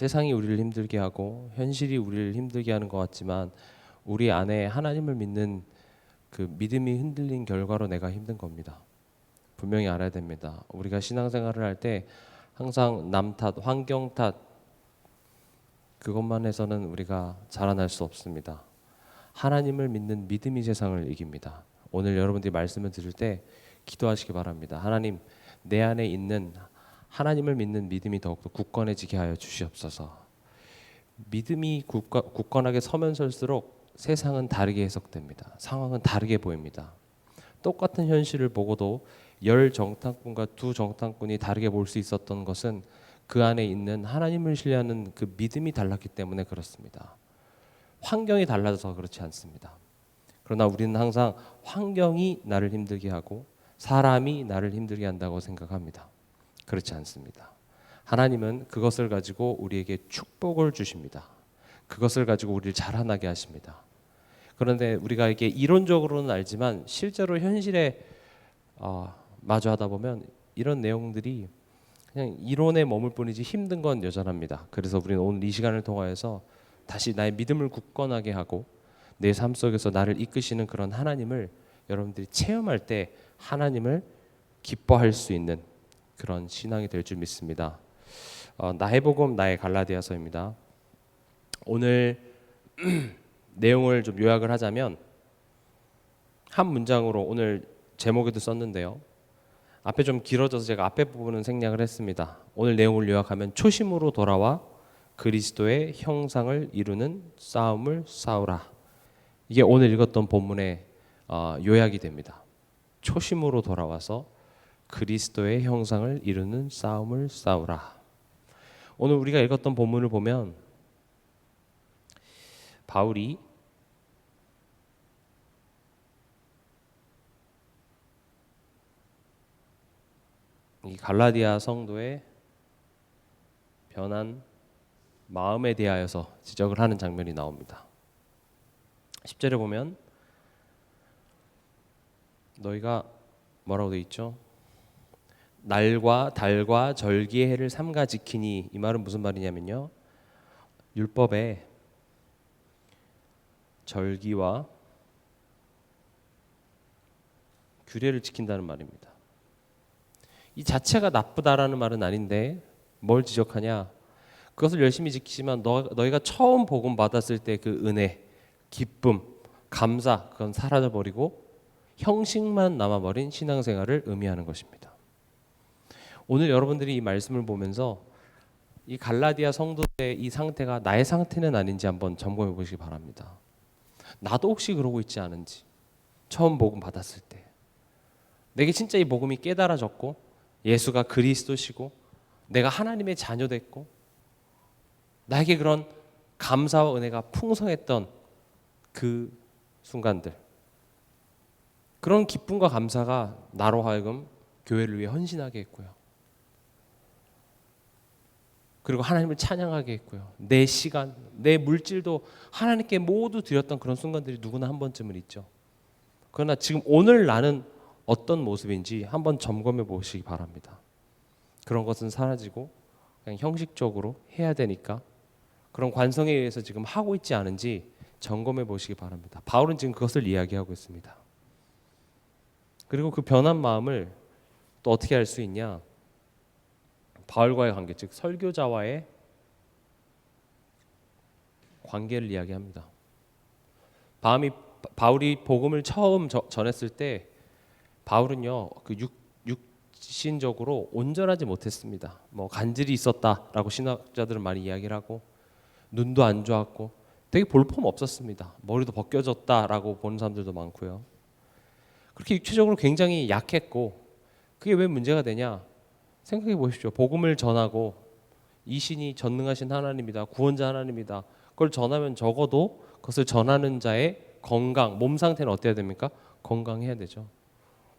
세상이 우리를 힘들게 하고 현실이 우리를 힘들게 하는 것 같지만 우리 안에 하나님을 믿는 그 믿음이 흔들린 결과로 내가 힘든 겁니다. 분명히 알아야 됩니다. 우리가 신앙생활을 할 때 항상 남 탓, 환경 탓 그것만 해서는 우리가 자라날 수 없습니다. 하나님을 믿는 믿음이 세상을 이깁니다. 오늘 여러분들이 말씀을 들을 때 기도하시기 바랍니다. 하나님, 내 안에 있는 하나님을 믿는 믿음이 더욱더 굳건해지게 하여 주시옵소서. 믿음이 굳건하게 서면 설수록 세상은 다르게 해석됩니다. 상황은 다르게 보입니다. 똑같은 현실을 보고도 10정탐꾼과 2정탐꾼이 다르게 볼 수 있었던 것은 그 안에 있는 하나님을 신뢰하는 그 믿음이 달랐기 때문에 그렇습니다. 환경이 달라져서 그렇지 않습니다. 그러나 우리는 항상 환경이 나를 힘들게 하고 사람이 나를 힘들게 한다고 생각합니다. 그렇지 않습니다. 하나님은 그것을 가지고 우리에게 축복을 주십니다. 그것을 가지고 우리를 자라나게 하십니다. 그런데 우리가 이게 이론적으로는 알지만 실제로 현실에 마주하다 보면 이런 내용들이 그냥 이론에 머물 뿐이지 힘든 건 여전합니다. 그래서 우리는 오늘 이 시간을 통하여서 다시 나의 믿음을 굳건하게 하고 내 삶 속에서 나를 이끄시는 그런 하나님을 여러분들이 체험할 때 하나님을 기뻐할 수 있는 그런 신앙이 될 줄 믿습니다. 나의 복음 나의 갈라디아서입니다. 오늘 내용을 좀 요약을 하자면 한 문장으로 오늘 제목에도 썼는데요. 앞에 좀 길어져서 제가 앞에 부분은 생략을 했습니다. 오늘 내용을 요약하면 초심으로 돌아와 그리스도의 형상을 이루는 싸움을 싸우라. 이게 오늘 읽었던 본문의 요약이 됩니다. 초심으로 돌아와서 그리스도의 형상을 이루는 싸움을 싸우라. 오늘 우리가 읽었던 본문을 보면 바울이 이 갈라디아 성도의 변한 마음에 대하여서 지적을 하는 장면이 나옵니다. 10절에 보면 너희가 뭐라고 되어 있죠? 날과 달과 절기의 해를 삼가 지키니, 이 말은 무슨 말이냐면요, 율법에 절기와 규례를 지킨다는 말입니다. 이 자체가 나쁘다라는 말은 아닌데 뭘 지적하냐? 그것을 열심히 지키지만 너희가 처음 복음 받았을 때 그 은혜, 기쁨, 감사, 그건 사라져버리고 형식만 남아버린 신앙생활을 의미하는 것입니다. 오늘 여러분들이 이 말씀을 보면서 이 갈라디아 성도의 이 상태가 나의 상태는 아닌지 한번 점검해 보시기 바랍니다. 나도 혹시 그러고 있지 않은지, 처음 복음 받았을 때 내게 진짜 이 복음이 깨달아졌고 예수가 그리스도시고 내가 하나님의 자녀 됐고 나에게 그런 감사와 은혜가 풍성했던 그 순간들, 그런 기쁨과 감사가 나로 하여금 교회를 위해 헌신하게 했고요. 그리고 하나님을 찬양하게 했고요. 내 시간, 내 물질도 하나님께 모두 드렸던 그런 순간들이 누구나 한 번쯤은 있죠. 그러나 지금 오늘 나는 어떤 모습인지 한번 점검해 보시기 바랍니다. 그런 것은 사라지고 그냥 형식적으로 해야 되니까 그런 관성에 의해서 지금 하고 있지 않은지 점검해 보시기 바랍니다. 바울은 지금 그것을 이야기하고 있습니다. 그리고 그 변한 마음을 또 어떻게 할 수 있냐? 바울과의 관계, 즉 설교자와의 관계를 이야기합니다. 바울이 복음을 처음 전했을 때 바울은요, 그 육신적으로 온전하지 못했습니다. 뭐 간질이 있었다라고 신학자들은 많이 이야기를 하고, 눈도 안 좋았고 되게 볼품 없었습니다. 머리도 벗겨졌다라고 보는 사람들도 많고요. 그렇게 육체적으로 굉장히 약했고, 그게 왜 문제가 되냐? 생각해 보십시오. 복음을 전하고 이 신이 전능하신 하나님이다, 구원자 하나님이다, 그걸 전하면 적어도 그것을 전하는 자의 건강, 몸 상태는 어때야 됩니까? 건강해야 되죠.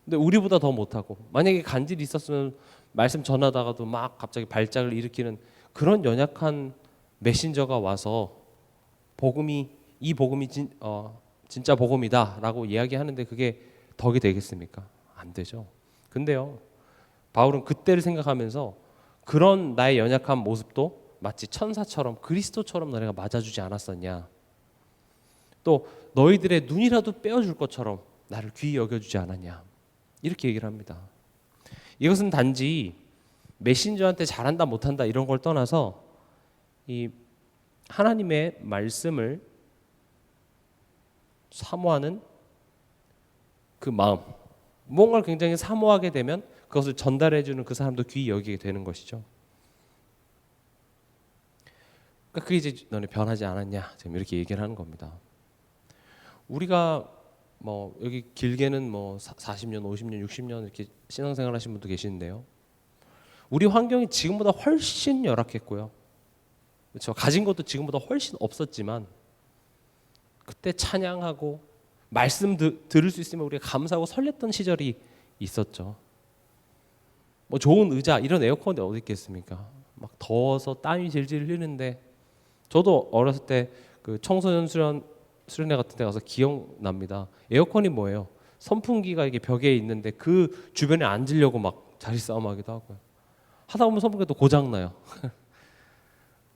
근데 우리보다 더 못하고, 만약에 간질이 있었으면 말씀 전하다가도 막 갑자기 발작을 일으키는 그런 연약한 메신저가 와서 이 복음이 진짜 복음이다라고 이야기하는데 그게 덕이 되겠습니까? 안 되죠. 근데요, 바울은 그때를 생각하면서 그런 나의 연약한 모습도 마치 천사처럼 그리스도처럼 너네가 맞아주지 않았었냐? 또 너희들의 눈이라도 빼어줄 것처럼 나를 귀히 여겨주지 않았냐? 이렇게 얘기를 합니다. 이것은 단지 메신저한테 잘한다 못한다 이런 걸 떠나서 이 하나님의 말씀을 사모하는 그 마음, 뭔가를 굉장히 사모하게 되면 그것을 전달해주는 그 사람도 귀히 여기게 되는 것이죠. 그러니까 그게 이제 너네 변하지 않았냐 지금 이렇게 얘기를 하는 겁니다. 우리가 뭐 여기 길게는 뭐 40년, 50년, 60년 이렇게 신앙생활 하신 분도 계시는데요. 우리 환경이 지금보다 훨씬 열악했고요. 그렇죠. 가진 것도 지금보다 훨씬 없었지만 그때 찬양하고 말씀 들을 수 있으면 우리가 감사하고 설렜던 시절이 있었죠. 뭐 좋은 의자 이런 에어컨이 어디 있겠습니까? 막 더워서 땀이 질질 흘리는데 저도 어렸을 때 그 청소년 수련회 같은 데 가서 기억납니다. 에어컨이 뭐예요? 선풍기가 이게 벽에 있는데 그 주변에 앉으려고 막 자리 싸움하기도 하고요. 하다 보면 선풍기가 또 고장 나요.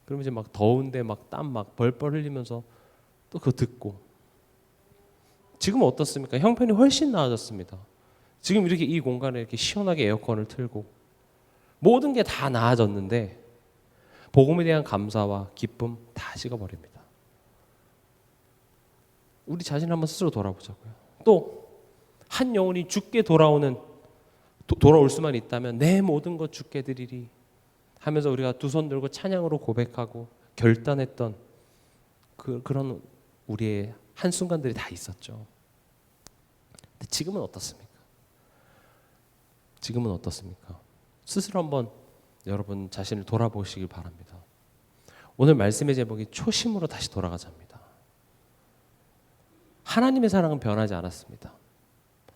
그러면 이제 막 더운데 막 땀 막 벌벌 흘리면서 또 그거 듣고. 지금은 어떻습니까? 형편이 훨씬 나아졌습니다. 지금 이렇게 이 공간에 이렇게 시원하게 에어컨을 틀고 모든 게 다 나아졌는데 복음에 대한 감사와 기쁨 다 식어버립니다. 우리 자신 한번 스스로 돌아보자고요. 또 한 영혼이 죽게 돌아올 수만 있다면 내 모든 것 주께 드리리 하면서 우리가 두 손 들고 찬양으로 고백하고 결단했던 그런 우리의 한순간들이 다 있었죠. 근데 지금은 어떻습니까? 지금은 어떻습니까? 스스로 한번 여러분 자신을 돌아보시길 바랍니다. 오늘 말씀의 제목이 초심으로 다시 돌아가자입니다. 하나님의 사랑은 변하지 않았습니다.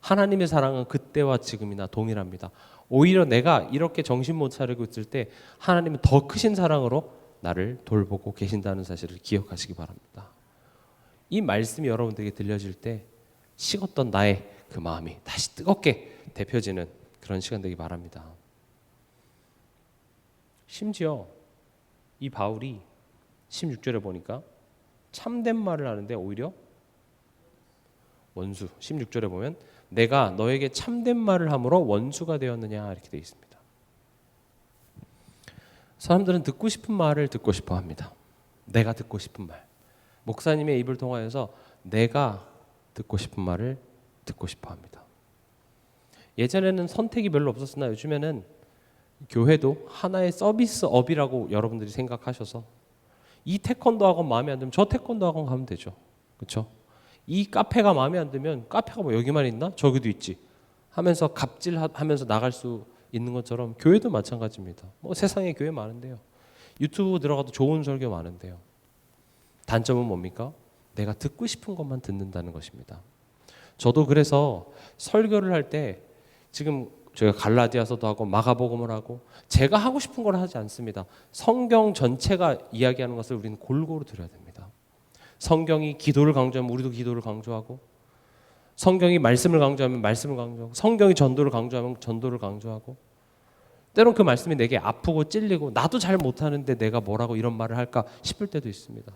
하나님의 사랑은 그때와 지금이나 동일합니다. 오히려 내가 이렇게 정신 못 차리고 있을 때 하나님은 더 크신 사랑으로 나를 돌보고 계신다는 사실을 기억하시기 바랍니다. 이 말씀이 여러분들에게 들려질 때 식었던 나의 그 마음이 다시 뜨겁게 데펴지는 그런 시간 되기 바랍니다. 심지어 이 바울이 16절에 보니까 참된 말을 하는데 오히려 원수, 16절에 보면 내가 너에게 참된 말을 함으로 원수가 되었느냐 이렇게 되어 있습니다. 사람들은 듣고 싶은 말을 듣고 싶어 합니다. 내가 듣고 싶은 말. 목사님의 입을 통하여서 내가 듣고 싶은 말을 듣고 싶어 합니다. 예전에는 선택이 별로 없었으나 요즘에는 교회도 하나의 서비스업이라고 여러분들이 생각하셔서 이 태권도 학원 마음에 안 들면 저 태권도 학원 가면 되죠. 그렇죠? 이 카페가 마음에 안 들면 카페가 뭐 여기만 있나? 저기도 있지 하면서 갑질하면서 나갈 수 있는 것처럼 교회도 마찬가지입니다. 뭐 세상에 교회 많은데요. 유튜브 들어가도 좋은 설교 많은데요. 단점은 뭡니까? 내가 듣고 싶은 것만 듣는다는 것입니다. 저도 그래서 설교를 할 때 지금 저희가 갈라디아서도 하고 마가복음을 하고 제가 하고 싶은 걸 하지 않습니다. 성경 전체가 이야기하는 것을 우리는 골고루 들어야 됩니다. 성경이 기도를 강조하면 우리도 기도를 강조하고 성경이 말씀을 강조하면 말씀을 강조하고 성경이 전도를 강조하면 전도를 강조하고 때론 그 말씀이 내게 아프고 찔리고 나도 잘 못하는데 내가 뭐라고 이런 말을 할까 싶을 때도 있습니다.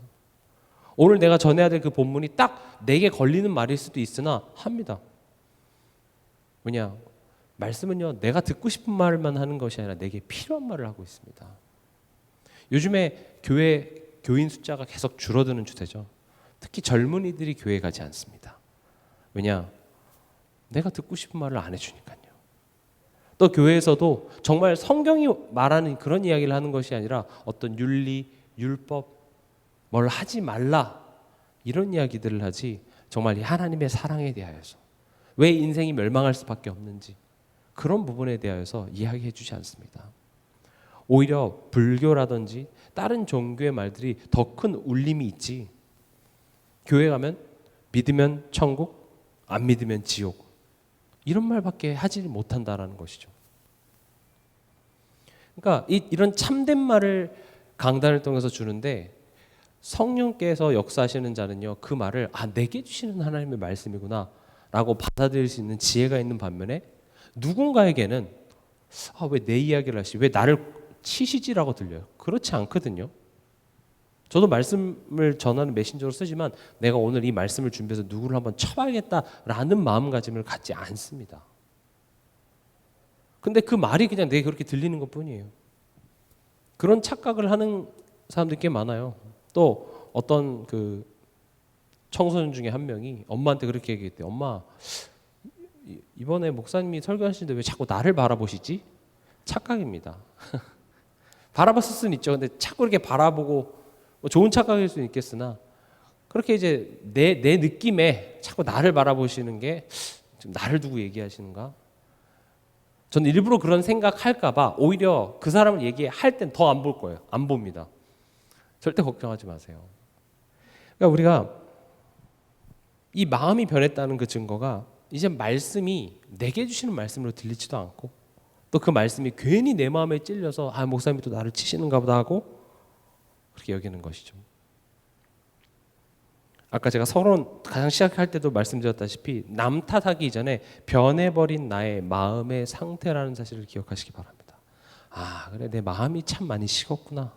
오늘 내가 전해야 될 그 본문이 딱 내게 걸리는 말일 수도 있으나 합니다. 뭐냐? 말씀은요 내가 듣고 싶은 말만 하는 것이 아니라 내게 필요한 말을 하고 있습니다. 요즘에 교인 숫자가 계속 줄어드는 추세죠. 특히 젊은이들이 교회 가지 않습니다. 왜냐? 내가 듣고 싶은 말을 안 해주니까요. 또 교회에서도 정말 성경이 말하는 그런 이야기를 하는 것이 아니라 어떤 윤리, 율법, 뭘 하지 말라 이런 이야기들을 하지 정말 이 하나님의 사랑에 대하여서 왜 인생이 멸망할 수밖에 없는지 그런 부분에 대하여서 이야기해 주지 않습니다. 오히려 불교라든지 다른 종교의 말들이 더 큰 울림이 있지 교회 가면 믿으면 천국, 안 믿으면 지옥 이런 말밖에 하지 못한다라는 것이죠. 그러니까 이런 참된 말을 강단을 통해서 주는데 성령께서 역사하시는 자는요 그 말을 내게 주시는 하나님의 말씀이구나 라고 받아들일 수 있는 지혜가 있는 반면에 누군가에게는 왜 내 이야기를 하시 왜 나를 치시지라고 들려요. 그렇지 않거든요. 저도 말씀을 전하는 메신저로 쓰지만 내가 오늘 이 말씀을 준비해서 누구를 한번 쳐봐야겠다라는 마음가짐을 갖지 않습니다. 근데 그 말이 그냥 내게 그렇게 들리는 것뿐이에요. 그런 착각을 하는 사람들이 꽤 많아요. 또 어떤 그 청소년 중에 한 명이 엄마한테 그렇게 얘기했대요. 엄마, 이번에 목사님이 설교하시는데 왜 자꾸 나를 바라보시지? 착각입니다. 바라봤을 수는 있죠. 근데 자꾸 이렇게 바라보고 뭐 좋은 착각일 수는 있겠으나 그렇게 이제 내 느낌에 자꾸 나를 바라보시는 게 지금 나를 두고 얘기하시는가? 저는 일부러 그런 생각할까 봐 오히려 그 사람을 얘기할 땐 더 안 볼 거예요. 안 봅니다. 절대 걱정하지 마세요. 그러니까 우리가 이 마음이 변했다는 그 증거가 이제 말씀이 내게 주시는 말씀으로 들리지도 않고 또 그 말씀이 괜히 내 마음에 찔려서 아 목사님이 또 나를 치시는가 보다 하고 그렇게 여기는 것이죠. 아까 제가 서론 가장 시작할 때도 말씀드렸다시피 남 탓하기 이전에 변해버린 나의 마음의 상태라는 사실을 기억하시기 바랍니다. 아 그래 내 마음이 참 많이 식었구나.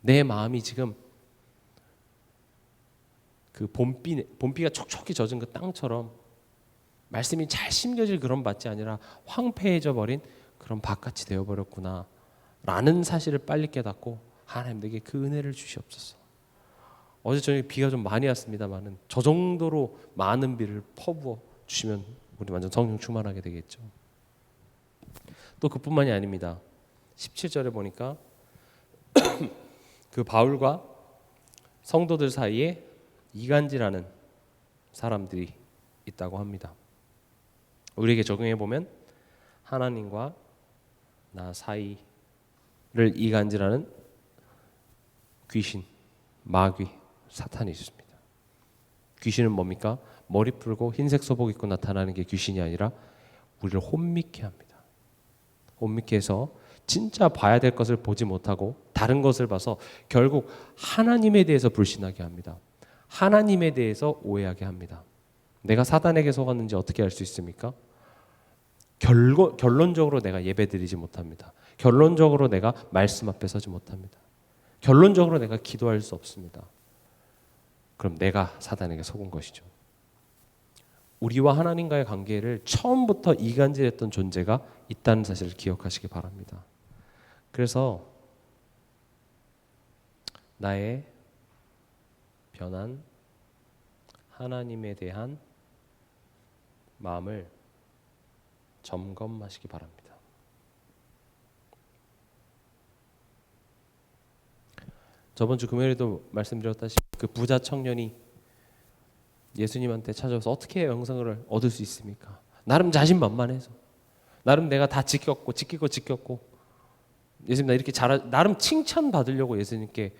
내 마음이 지금 그 봄비가 촉촉히 젖은 그 땅처럼 말씀이 잘 심겨질 그런 밭이 아니라 황폐해져 버린 그런 밭같이 되어버렸구나 라는 사실을 빨리 깨닫고 하나님 내게 그 은혜를 주시옵소서. 어제 저녁에 비가 좀 많이 왔습니다만은 저 정도로 많은 비를 퍼부어 주시면 우리 완전 성령 충만하게 되겠죠. 또 그뿐만이 아닙니다. 17절에 보니까 그 바울과 성도들 사이에 이간질하는 사람들이 있다고 합니다. 우리에게 적용해 보면 하나님과 나 사이를 이간질하는 귀신, 마귀, 사탄이 있습니다. 귀신은 뭡니까? 머리 풀고 흰색 소복 입고 나타나는 게 귀신이 아니라 우리를 혼미케 합니다. 혼미케 해서 진짜 봐야 될 것을 보지 못하고 다른 것을 봐서 결국 하나님에 대해서 불신하게 합니다. 하나님에 대해서 오해하게 합니다. 내가 사단에게 속았는지 어떻게 알 수 있습니까? 결론적으로 내가 예배드리지 못합니다. 결론적으로 내가 말씀 앞에 서지 못합니다. 결론적으로 내가 기도할 수 없습니다. 그럼 내가 사단에게 속은 것이죠. 우리와 하나님과의 관계를 처음부터 이간질했던 존재가 있다는 사실을 기억하시기 바랍니다. 그래서 나의 변한 하나님에 대한 마음을 점검하시기 바랍니다. 저번 주 금요일에도 말씀드렸다시피 그 부자 청년이 예수님한테 찾아와서 어떻게 영생을 얻을 수 있습니까? 나름 자신만만해서 나름 내가 다 지키고 예수님 나 이렇게 나름 칭찬 받으려고 예수님께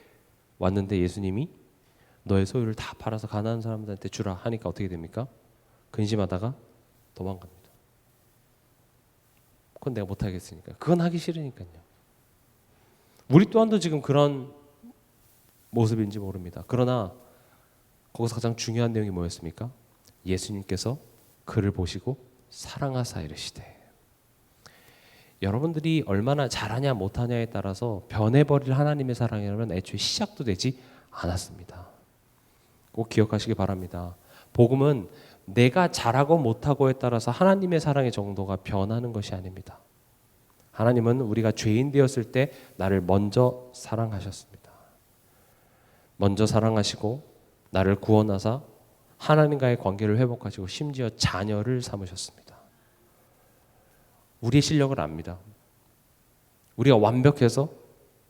왔는데 예수님이 너의 소유를 다 팔아서 가난한 사람들한테 주라 하니까 어떻게 됩니까? 근심하다가 도망갑니다. 그건 내가 못하겠으니까. 그건 하기 싫으니까요. 우리 또한도 지금 그런 모습인지 모릅니다. 그러나 거기서 가장 중요한 내용이 뭐였습니까? 예수님께서 그를 보시고 사랑하사 이르시되. 여러분들이 얼마나 잘하냐 못하냐에 따라서 변해버릴 하나님의 사랑이라면 애초에 시작도 되지 않았습니다. 꼭 기억하시기 바랍니다. 복음은 내가 잘하고 못하고에 따라서 하나님의 사랑의 정도가 변하는 것이 아닙니다. 하나님은 우리가 죄인 되었을 때 나를 먼저 사랑하셨습니다. 먼저 사랑하시고 나를 구원하사 하나님과의 관계를 회복하시고 심지어 자녀를 삼으셨습니다. 우리의 실력을 압니다. 우리가 완벽해서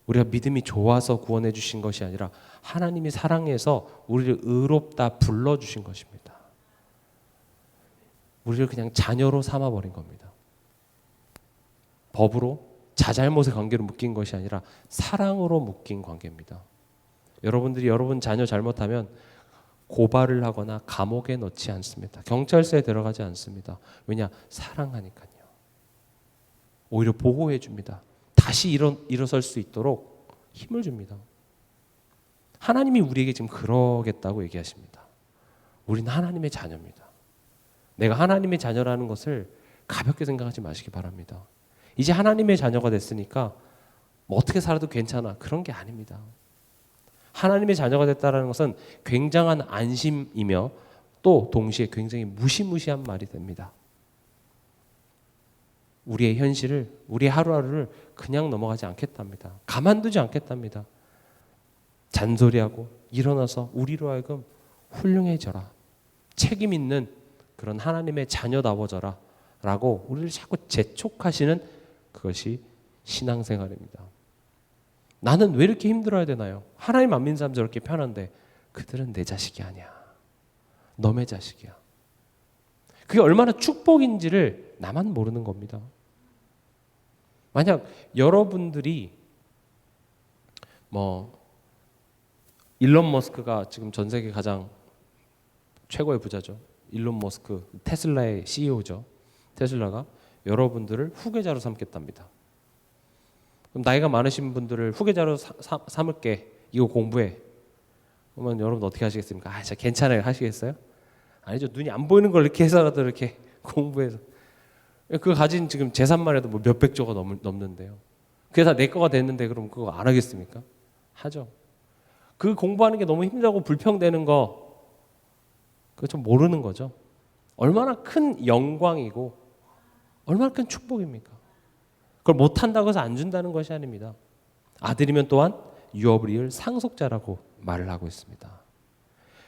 우리가 믿음이 좋아서 구원해 주신 것이 아니라 하나님이 사랑해서 우리를 의롭다 불러주신 것입니다. 우리를 그냥 자녀로 삼아버린 겁니다. 법으로 자잘못의 관계로 묶인 것이 아니라 사랑으로 묶인 관계입니다. 여러분들이 여러분 자녀 잘못하면 고발을 하거나 감옥에 넣지 않습니다. 경찰서에 들어가지 않습니다. 왜냐? 사랑하니까요. 오히려 보호해 줍니다. 다시 일어설 수 있도록 힘을 줍니다. 하나님이 우리에게 지금 그러겠다고 얘기하십니다. 우리는 하나님의 자녀입니다. 내가 하나님의 자녀라는 것을 가볍게 생각하지 마시기 바랍니다. 이제 하나님의 자녀가 됐으니까 뭐 어떻게 살아도 괜찮아. 그런 게 아닙니다. 하나님의 자녀가 됐다는 것은 굉장한 안심이며 또 동시에 굉장히 무시무시한 말이 됩니다. 우리의 현실을, 우리의 하루하루를 그냥 넘어가지 않겠답니다. 가만두지 않겠답니다. 잔소리하고 일어나서 우리로 하여금 훌륭해져라. 책임 있는 그런 하나님의 자녀다워져라. 라고 우리를 자꾸 재촉하시는 그것이 신앙생활입니다. 나는 왜 이렇게 힘들어야 되나요? 하나님 안 믿는 사람 저렇게 편한데 그들은 내 자식이 아니야. 너의 자식이야. 그게 얼마나 축복인지를 나만 모르는 겁니다. 만약 여러분들이 일론 머스크가 지금 전 세계 가장 최고의 부자죠. 일론 머스크, 테슬라의 CEO죠. 테슬라가 여러분들을 후계자로 삼겠답니다. 그럼 나이가 많으신 분들을 후계자로 삼을게. 이거 공부해. 그러면 여러분 어떻게 하시겠습니까? 아, 진짜 괜찮아요. 하시겠어요? 아니죠. 눈이 안 보이는 걸 이렇게 해서라도 이렇게 공부해서. 그 가진 지금 재산만 해도 뭐 몇백조가 넘는데요. 그게 다 내 거가 됐는데 그럼 그거 안 하겠습니까? 하죠. 그 공부하는 게 너무 힘들고 불평되는 거 그거 좀 모르는 거죠. 얼마나 큰 영광이고 얼마나 큰 축복입니까? 그걸 못한다고 해서 안 준다는 것이 아닙니다. 아들이면 또한 유업을 이을 상속자라고 말을 하고 있습니다.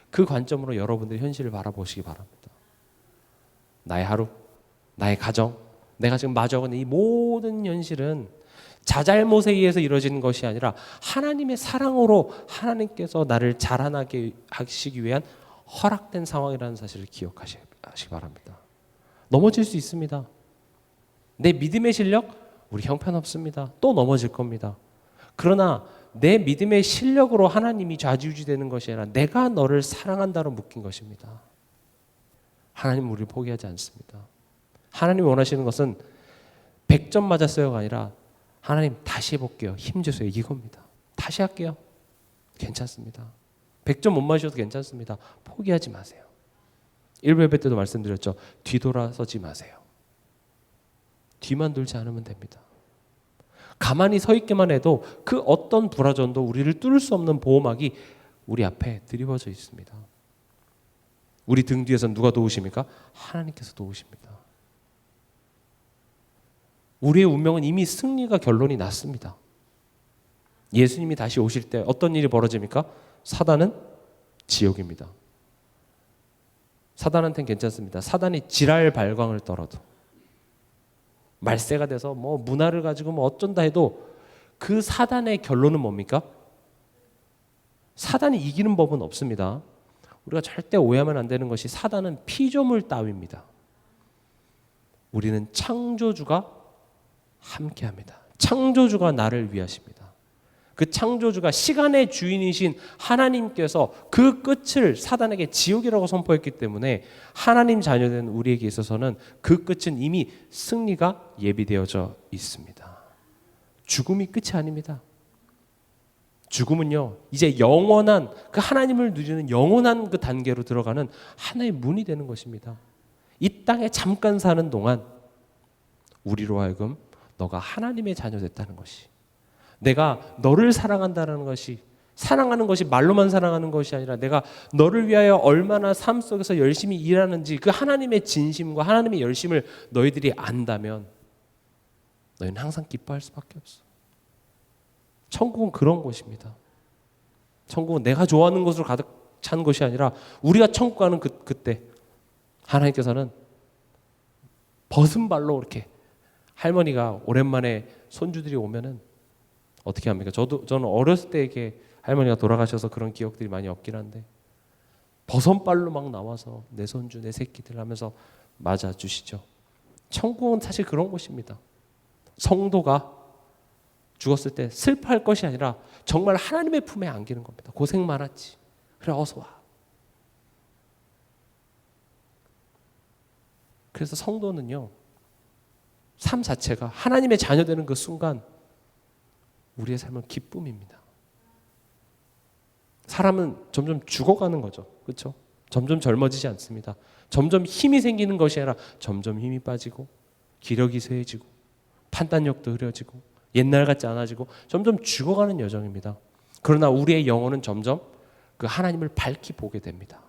그 관점으로 여러분들의 현실을 바라보시기 바랍니다. 나의 하루, 나의 가정, 내가 지금 마주하고 있는 이 모든 현실은 자잘못에 의해서 이루어지는 것이 아니라 하나님의 사랑으로 하나님께서 나를 자라나게 하시기 위한 허락된 상황이라는 사실을 기억하시기 바랍니다. 넘어질 수 있습니다. 내 믿음의 실력 우리 형편없습니다. 또 넘어질 겁니다. 그러나 내 믿음의 실력으로 하나님이 좌지우지되는 것이 아니라 내가 너를 사랑한다로 묶인 것입니다. 하나님은 우리를 포기하지 않습니다. 하나님이 원하시는 것은 100점 맞았어요가 아니라 하나님 다시 해볼게요. 힘주세요. 이겁니다. 다시 할게요. 괜찮습니다. 100점 못 맞으셔도 괜찮습니다. 포기하지 마세요. 1부 예배 때도 말씀드렸죠. 뒤돌아서지 마세요. 뒤만 돌지 않으면 됩니다. 가만히 서 있기만 해도 그 어떤 불화전도 우리를 뚫을 수 없는 보호막이 우리 앞에 드리워져 있습니다. 우리 등 뒤에서 누가 도우십니까? 하나님께서 도우십니다. 우리의 운명은 이미 승리가 결론이 났습니다. 예수님이 다시 오실 때 어떤 일이 벌어집니까? 사단은 지옥입니다. 사단한테는 괜찮습니다. 사단이 지랄 발광을 떨어도 말세가 돼서 뭐 문화를 가지고 뭐 어쩐다 해도 그 사단의 결론은 뭡니까? 사단이 이기는 법은 없습니다. 우리가 절대 오해하면 안 되는 것이 사단은 피조물 따위입니다. 우리는 창조주가 함께합니다. 창조주가 나를 위하십니다. 그 창조주가 시간의 주인이신 하나님께서 그 끝을 사단에게 지옥이라고 선포했기 때문에 하나님 자녀된 우리에게 있어서는 그 끝은 이미 승리가 예비되어져 있습니다. 죽음이 끝이 아닙니다. 죽음은요, 이제 영원한 그 하나님을 누리는 영원한 그 단계로 들어가는 하나의 문이 되는 것입니다. 이 땅에 잠깐 사는 동안 우리로 하여금 너가 하나님의 자녀 됐다는 것이, 내가 너를 사랑한다는 것이, 사랑하는 것이 말로만 사랑하는 것이 아니라 내가 너를 위하여 얼마나 삶 속에서 열심히 일하는지 그 하나님의 진심과 하나님의 열심을 너희들이 안다면 너희는 항상 기뻐할 수밖에 없어. 천국은 그런 곳입니다. 천국은 내가 좋아하는 것으로 가득 찬 것이 아니라 우리가 천국 가는 그때 하나님께서는 벗은 발로 이렇게, 할머니가 오랜만에 손주들이 오면은 어떻게 합니까? 저는 어렸을 때 이렇게 할머니가 돌아가셔서 그런 기억들이 많이 없긴 한데 버선발로 막 나와서 내 손주 내 새끼들 하면서 맞아주시죠. 천국은 사실 그런 곳입니다. 성도가 죽었을 때 슬퍼할 것이 아니라 정말 하나님의 품에 안기는 겁니다. 고생 많았지. 그래 어서 와. 그래서 성도는요, 삶 자체가 하나님의 자녀 되는 그 순간 우리의 삶은 기쁨입니다. 사람은 점점 죽어가는 거죠. 그렇죠? 점점 젊어지지 않습니다. 점점 힘이 생기는 것이 아니라 점점 힘이 빠지고 기력이 쇠해지고 판단력도 흐려지고 옛날 같지 않아지고 점점 죽어가는 여정입니다. 그러나 우리의 영혼은 점점 그 하나님을 밝히 보게 됩니다.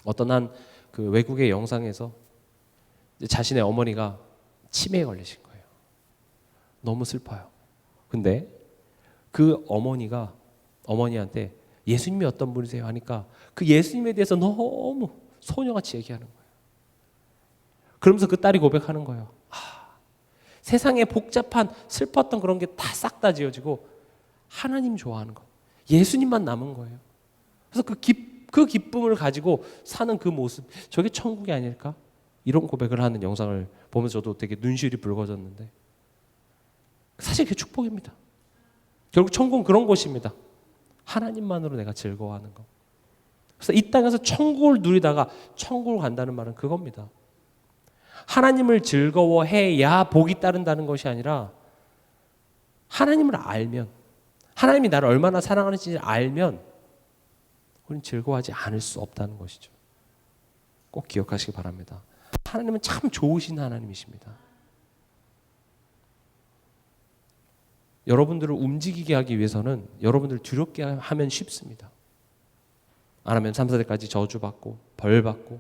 어떤 한 그 외국의 영상에서 자신의 어머니가 치매에 걸리신 거예요. 너무 슬퍼요. 근데 그 어머니한테 예수님이 어떤 분이세요? 하니까 그 예수님에 대해서 너무 소녀같이 얘기하는 거예요. 그러면서 그 딸이 고백하는 거예요. 세상에 복잡한 슬펐던 그런 게 다 싹 다 지워지고 하나님 좋아하는 것, 예수님만 남은 거예요. 그래서 그 기쁨을 가지고 사는 그 모습, 저게 천국이 아닐까? 이런 고백을 하는 영상을 보면서 저도 되게 눈시울이 붉어졌는데, 사실 그게 축복입니다. 결국 천국은 그런 곳입니다. 하나님만으로 내가 즐거워하는 것. 그래서 이 땅에서 천국을 누리다가 천국을 간다는 말은 그겁니다. 하나님을 즐거워해야 복이 따른다는 것이 아니라 하나님을 알면, 하나님이 나를 얼마나 사랑하는지 알면 우리는 즐거워하지 않을 수 없다는 것이죠. 꼭 기억하시기 바랍니다. 하나님은 참 좋으신 하나님이십니다. 여러분들을 움직이게 하기 위해서는 여러분들을 두렵게 하면 쉽습니다. 안 하면 3, 4대까지 저주받고 벌받고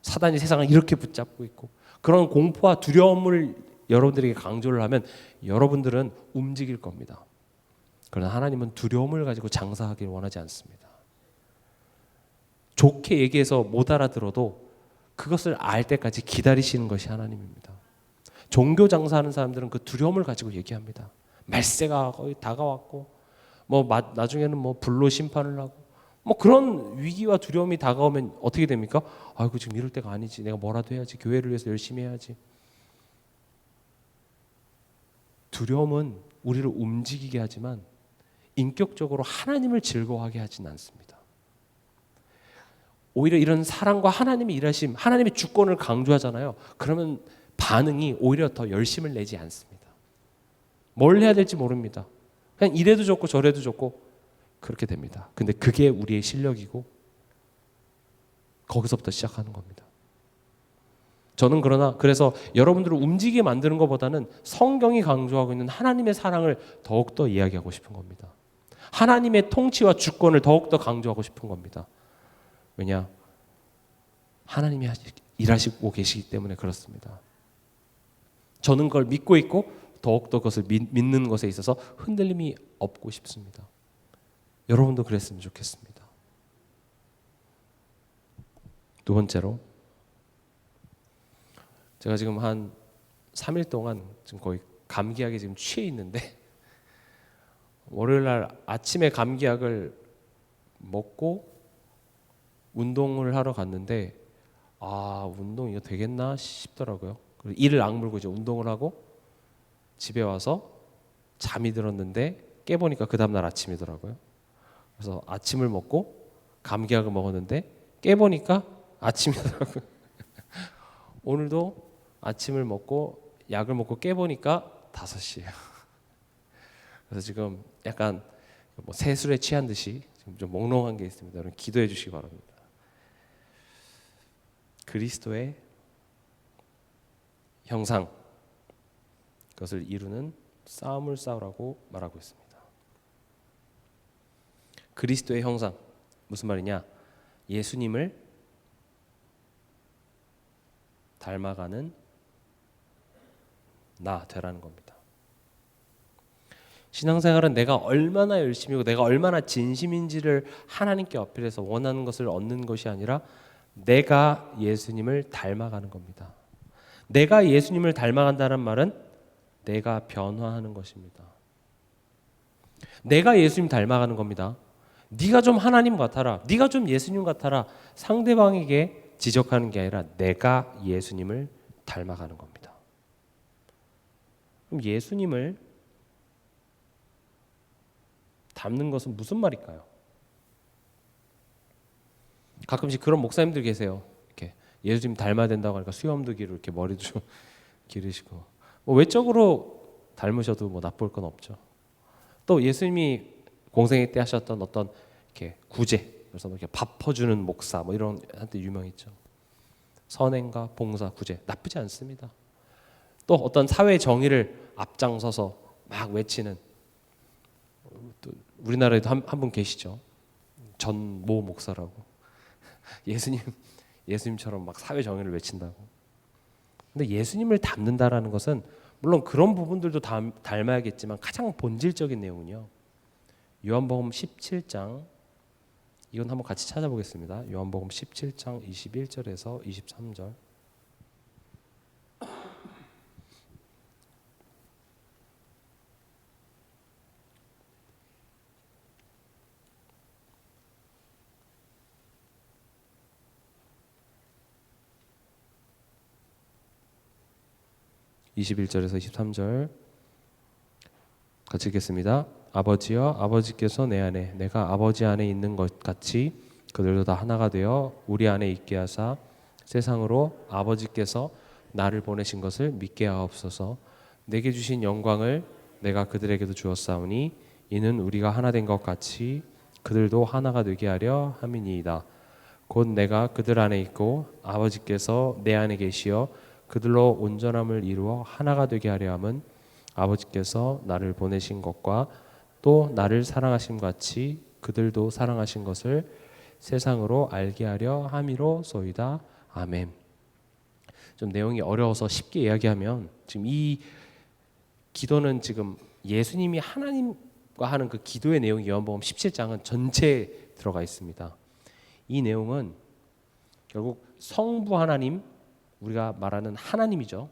사단이 세상을 이렇게 붙잡고 있고, 그런 공포와 두려움을 여러분들에게 강조를 하면 여러분들은 움직일 겁니다. 그러나 하나님은 두려움을 가지고 장사하기를 원하지 않습니다. 좋게 얘기해서 못 알아들어도 그것을 알 때까지 기다리시는 것이 하나님입니다. 종교 장사하는 사람들은 그 두려움을 가지고 얘기합니다. 말세가 거의 다가왔고 나중에는 불로 심판을 하고 그런 위기와 두려움이 다가오면 어떻게 됩니까? 아이고 지금 이럴 때가 아니지. 내가 뭐라도 해야지. 교회를 위해서 열심히 해야지. 두려움은 우리를 움직이게 하지만 인격적으로 하나님을 즐거워하게 하지는 않습니다. 오히려 이런 사랑과 하나님의 일하심, 하나님의 주권을 강조하잖아요. 그러면 반응이 오히려 더 열심을 내지 않습니다. 뭘 해야 될지 모릅니다. 그냥 이래도 좋고 저래도 좋고 그렇게 됩니다. 근데 그게 우리의 실력이고 거기서부터 시작하는 겁니다. 저는 그래서 여러분들을 움직이게 만드는 것보다는 성경이 강조하고 있는 하나님의 사랑을 더욱더 이야기하고 싶은 겁니다. 하나님의 통치와 주권을 더욱더 강조하고 싶은 겁니다. 왜냐? 하나님이 일하시고 계시기 때문에 그렇습니다. 저는 그걸 믿고 있고 더욱더 그것을 믿는 것에 있어서 흔들림이 없고 싶습니다. 여러분도 그랬으면 좋겠습니다. 두 번째로, 제가 지금 한 3일 동안 지금 거의 감기약에 지금 취해 있는데 월요일 날 아침에 감기약을 먹고 운동을 하러 갔는데 운동 이거 되겠나 싶더라고요. 그리고 이를 악물고 이제 운동을 하고 집에 와서 잠이 들었는데 깨보니까 그 다음날 아침이더라고요. 그래서 아침을 먹고 감기약을 먹었는데 깨보니까 아침이더라고요. 오늘도 아침을 먹고 약을 먹고 깨보니까 5시예요. 그래서 지금 약간 새술에 취한 듯이 지금 좀 몽롱한 게 있습니다. 여러분 기도해 주시기 바랍니다. 그리스도의 형상, 그것을 이루는 싸움을 싸우라고 말하고 있습니다. 그리스도의 형상, 무슨 말이냐? 예수님을 닮아가는 나 되라는 겁니다. 신앙생활은 내가 얼마나 열심히고 내가 얼마나 진심인지를 하나님께 어필해서 원하는 것을 얻는 것이 아니라 내가 예수님을 닮아가는 겁니다. 내가 예수님을 닮아간다는 말은 내가 변화하는 것입니다. 내가 예수님 닮아가는 겁니다. 네가 좀 하나님 같아라, 네가 좀 예수님 같아라, 상대방에게 지적하는 게 아니라 내가 예수님을 닮아가는 겁니다. 그럼 예수님을 닮는 것은 무슨 말일까요? 가끔씩 그런 목사님들 계세요. 이렇게 예수님 닮아야 된다고 하니까 수염도 기르고 이렇게 머리도 좀 기르시고 외적으로 닮으셔도 나쁠 건 없죠. 또 예수님이 공생애 때 하셨던 어떤 이렇게 구제, 그래서 이렇게 밥 퍼주는 목사 이런 한때 유명했죠. 선행과 봉사, 구제 나쁘지 않습니다. 또 어떤 사회 정의를 앞장서서 막 외치는, 또 우리나라에도 한 분 계시죠. 전모 목사라고. 예수님처럼 막 사회 정의를 외친다고. 근데 예수님을 닮는다라는 것은 물론 그런 부분들도 닮아야겠지만 가장 본질적인 내용은요. 요한복음 17장, 이건 한번 같이 찾아보겠습니다. 요한복음 17장 21절에서 23절. (21절에서 23절) 같이 읽겠습니다. 아버지여, 아버지께서 내 안에, 내가 아버지 안에 있는 것 같이 그들도 다 하나가 되어 우리 안에 있게 하사 세상으로 아버지께서 나를 보내신 것을 믿게 하옵소서. 내게 주신 영광을 내가 그들에게도 주었사오니 이는 우리가 하나 된 것 같이 그들도 하나가 되게 하려 함이니이다. 곧 내가 그들 안에 있고 아버지께서 내 안에 계시어 그들로 온전함을 이루어 하나가 되게 하려 함은 아버지께서 나를 보내신 것과 또 나를 사랑하심 같이 그들도 사랑하신 것을 세상으로 알게 하려 함이로소이다. 아멘. 좀 내용이 어려워서 쉽게 이야기하면, 지금 이 기도는 지금 예수님이 하나님과 하는 그 기도의 내용이 요한복음 17장은 전체에 들어가 있습니다. 이 내용은 결국 성부 하나님, 우리가 말하는 하나님이죠.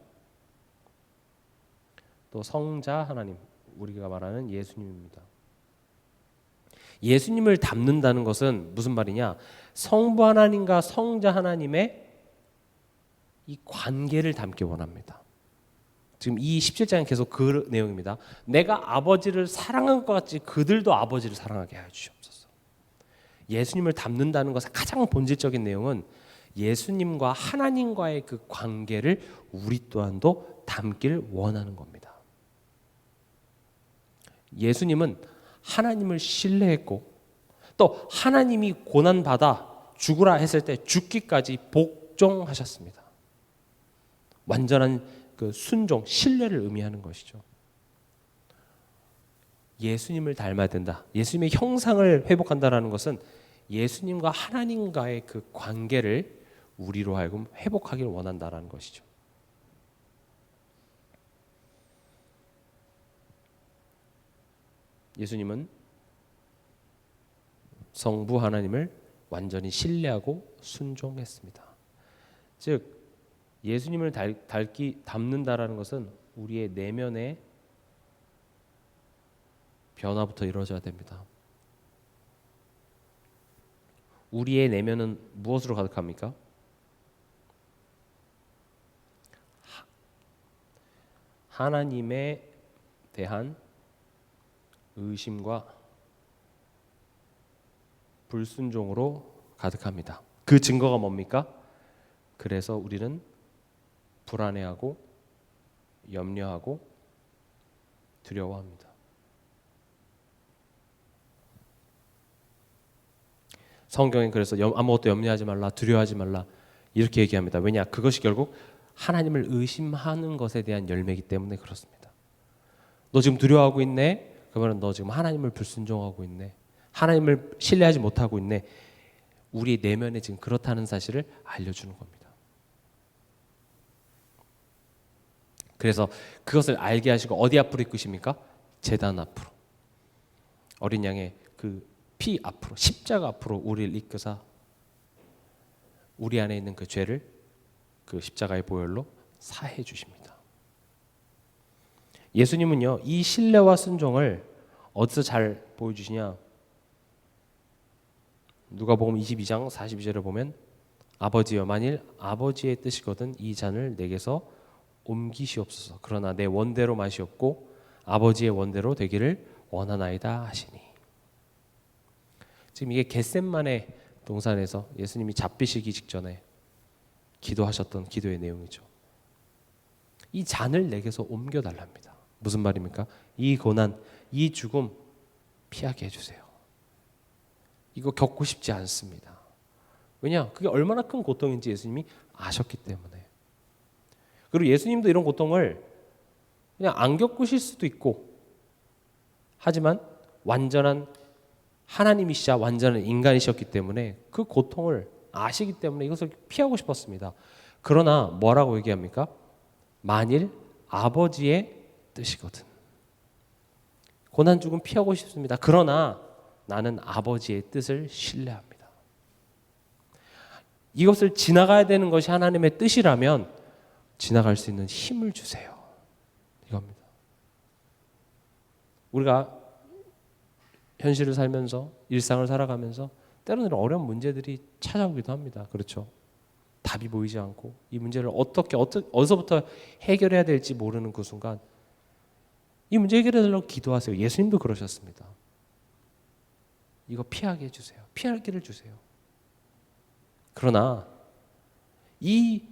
또 성자 하나님, 우리가 말하는 예수님입니다. 예수님을 닮는다는 것은 무슨 말이냐? 성부 하나님과 성자 하나님의 이 관계를 담기 원합니다. 지금 이 17장은 계속 그 내용입니다. 내가 아버지를 사랑한 것 같이 그들도 아버지를 사랑하게 하여 주시옵소서. 예수님을 닮는다는 것의 가장 본질적인 내용은 예수님과 하나님과의 그 관계를 우리 또한도 담길 원하는 겁니다. 예수님은 하나님을 신뢰했고 또 하나님이 고난받아 죽으라 했을 때 죽기까지 복종하셨습니다. 완전한 그 순종, 신뢰를 의미하는 것이죠. 예수님을 닮아야 된다. 예수님의 형상을 회복한다라는 것은 예수님과 하나님과의 그 관계를 우리로 하여금 회복하길 원한다라는 것이죠. 예수님은 성부 하나님을 완전히 신뢰하고 순종했습니다. 즉 예수님을 닮는다라는 것은 우리의 내면의 변화부터 이루어져야 됩니다. 우리의 내면은 무엇으로 가득합니까? 하나님에 대한 의심과 불순종으로 가득합니다. 그 증거가 뭡니까? 그래서 우리는 불안해하고 염려하고 두려워합니다. 성경엔 그래서 아무것도 염려하지 말라, 두려워하지 말라 이렇게 얘기합니다. 왜냐? 그것이 결국 하나님을 의심하는 것에 대한 열매이기 때문에 그렇습니다. 너 지금 두려워하고 있네? 그러면 너 지금 하나님을 불순종하고 있네. 하나님을 신뢰하지 못하고 있네. 우리 내면에 지금 그렇다는 사실을 알려주는 겁니다. 그래서 그것을 알게 하시고 어디 앞으로 이끄십니까? 제단 앞으로. 어린 양의 그 피 앞으로, 십자가 앞으로 우리를 이끄사 우리 안에 있는 그 죄를 그 십자가의 보혈로 사해 주십니다. 예수님은요, 이 신뢰와 순종을 어디서 잘 보여주시냐? 누가복음 22장 42절을 보면 아버지여, 만일 아버지의 뜻이거든 이 잔을 내게서 옮기시옵소서. 그러나 내 원대로 마시옵고 아버지의 원대로 되기를 원하나이다 하시니. 지금 이게 겟셋마네 동산에서 예수님이 잡히시기 직전에 기도하셨던 기도의 내용이죠. 이 잔을 내게서 옮겨달랍니다. 무슨 말입니까? 이 고난, 이 죽음 피하게 해주세요. 이거 겪고 싶지 않습니다. 왜냐? 그게 얼마나 큰 고통인지 예수님이 아셨기 때문에. 그리고 예수님도 이런 고통을 그냥 안 겪으실 수도 있고, 하지만 완전한 하나님이시자 완전한 인간이셨기 때문에 그 고통을 아시기 때문에 이것을 피하고 싶었습니다. 그러나 뭐라고 얘기합니까? 만일 아버지의 뜻이거든. 고난 죽음 피하고 싶습니다. 그러나 나는 아버지의 뜻을 신뢰합니다. 이것을 지나가야 되는 것이 하나님의 뜻이라면 지나갈 수 있는 힘을 주세요. 이겁니다. 우리가 현실을 살면서 일상을 살아가면서 때로는 어려운 문제들이 찾아오기도 합니다. 그렇죠? 답이 보이지 않고 이 문제를 어디서부터 해결해야 될지 모르는 그 순간 이 문제 해결해 달라고 기도하세요. 예수님도 그러셨습니다. 이거 피하게 해주세요. 피할 길을 주세요. 그러나 이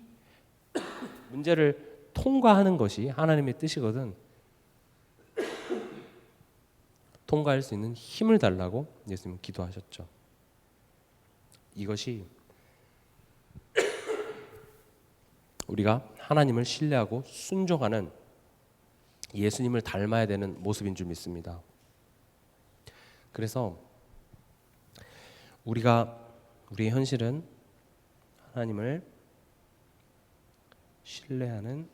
문제를 통과하는 것이 하나님의 뜻이거든. 통과할 수 있는 힘을 달라고 예수님은 기도하셨죠. 이것이 우리가 하나님을 신뢰하고 순종하는 예수님을 닮아야 되는 모습인 줄 믿습니다. 그래서 우리의 현실은 하나님을 신뢰하는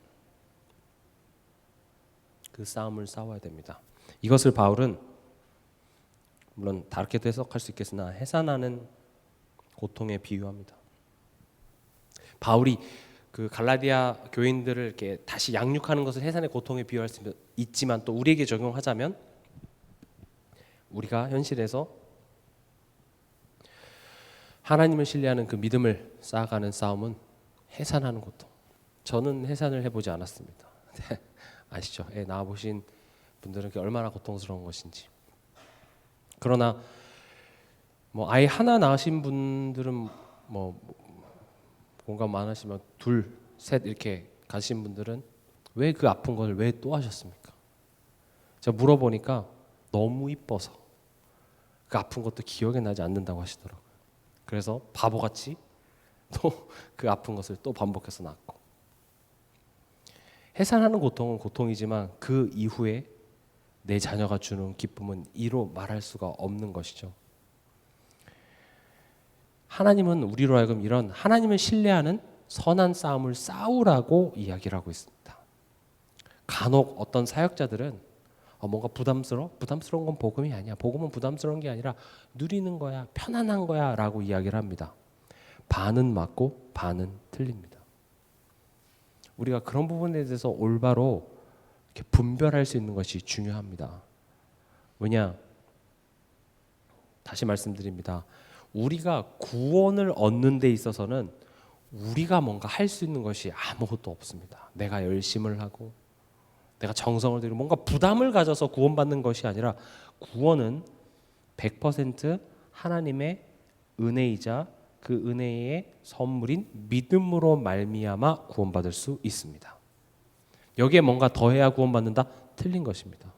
그 싸움을 싸워야 됩니다. 이것을 바울은 물론 다르게도 해석할 수 있겠으나 해산하는 고통에 비유합니다. 바울이 그 갈라디아 교인들을 이렇게 다시 양육하는 것을 해산의 고통에 비유할 수 있지만 또 우리에게 적용하자면 우리가 현실에서 하나님을 신뢰하는 그 믿음을 쌓아가는 싸움은 해산하는 고통. 저는 해산을 해보지 않았습니다. 아시죠? 애 낳아보신 분들은 얼마나 고통스러운 것인지. 그러나 아이 하나 낳으신 분들은 공감 안 하시면 둘, 셋 이렇게 가신 분들은 왜 그 아픈 걸 왜 또 하셨습니까? 제가 물어보니까 너무 이뻐서 그 아픈 것도 기억이 나지 않는다고 하시더라고요. 그래서 바보같이 또 그 아픈 것을 또 반복해서 낳고. 해산하는 고통은 고통이지만 그 이후에 내 자녀가 주는 기쁨은 이로 말할 수가 없는 것이죠. 하나님은 우리로 하여금 이런 하나님을 신뢰하는 선한 싸움을 싸우라고 이야기를 하고 있습니다. 간혹 어떤 사역자들은 뭔가 부담스러운 건 복음이 아니야. 복음은 부담스러운 게 아니라 누리는 거야, 편안한 거야 라고 이야기를 합니다. 반은 맞고 반은 틀립니다. 우리가 그런 부분에 대해서 올바로 이렇게 분별할 수 있는 것이 중요합니다. 왜냐? 다시 말씀드립니다. 우리가 구원을 얻는 데 있어서는 우리가 뭔가 할 수 있는 것이 아무것도 없습니다. 내가 열심을 하고 내가 정성을 들이고 뭔가 부담을 가져서 구원받는 것이 아니라 구원은 100% 하나님의 은혜이자 그 은혜의 선물인 믿음으로 말미암아 구원받을 수 있습니다. 여기에 뭔가 더해야 구원받는다? 틀린 것입니다.